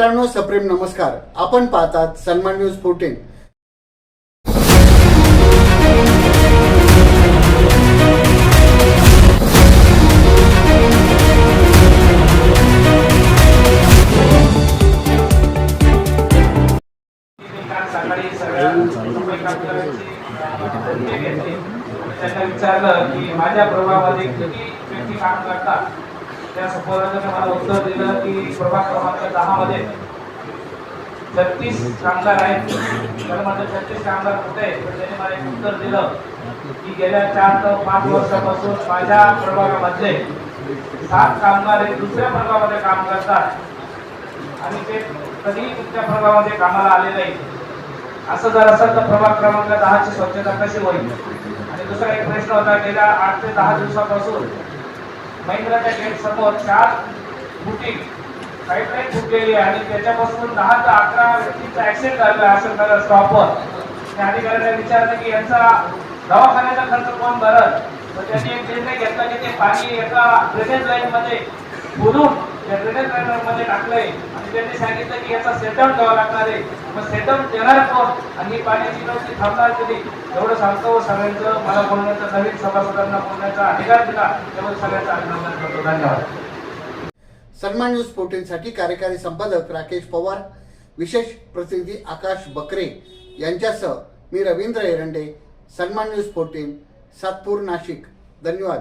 मित्रांनो, सप्रेम नमस्कार. आपण पाहतात सन्मान न्यूज 14. त्यांना विचारलं की माझ्या प्रभागामध्ये किती व्यक्ती काम करतात. त्या सुपरवायझरने मला उत्तर दिलं की प्रभाग क्रमांक 10 मध्ये 36 कामगार आहेत. तर माझं 36 कामगार कुठे आहेत? तर त्यांनी मला एक उत्तर दिलं की गेल्या 4 ते 5 वर्षापासून माझ्या प्रभागामधले 7 कामगार हे दुसऱ्या प्रभागामध्ये काम करतात आणि ते कधीही तुमच्या प्रभागामध्ये कामाला आले नाही. असं जर असेल तर प्रभाग क्रमांक 10 ची स्वच्छता कशी होईल? आणि दुसरा एक प्रश्न होता, गेल्या 8 ते 10 दिवसापासून महिंद्राच्या गेट समोर 4 बुटीक पाईपलाईन फुटलेली आहे आणि त्याच्यापासून 10 ते 11 व्यक्तींचा ऍक्सिडेंट झाला असेल तर स्टॉपवर. त्या अधिकाऱ्याने विचारलं की यांचा दवाखान्याचा खर्च कोण भरत? तर त्यांनी एक निर्णय घेतला की ते पाणी एका ड्रेनेज लाईन मध्ये बुडून त्या ड्रेनेज लाईन मध्ये टाकलंय आणि त्यांनी सांगितलं की याचा सेटडाऊन द्यावा लागणार आहे. मग सेटडाऊन देणार कोण आणि ही पाण्याची गळती थांबणार कधी? एवढं सांगतो. सगळ्यांचं मला बोलण्याचा, नवीन सभासदांना बोलण्याचा अधिकार दिला त्यामुळे सगळ्यांचं अभिनंदन करतो. धन्यवाद. सन्मान न्यूज 14 साठी कार्यकारी संपादक राकेश पवार, विशेष प्रतिनिधी आकाश बकरे यांच्यासह मी रवींद्र एरंडे. सन्मान न्यूज 14, सातपूर, नाशिक. धन्यवाद.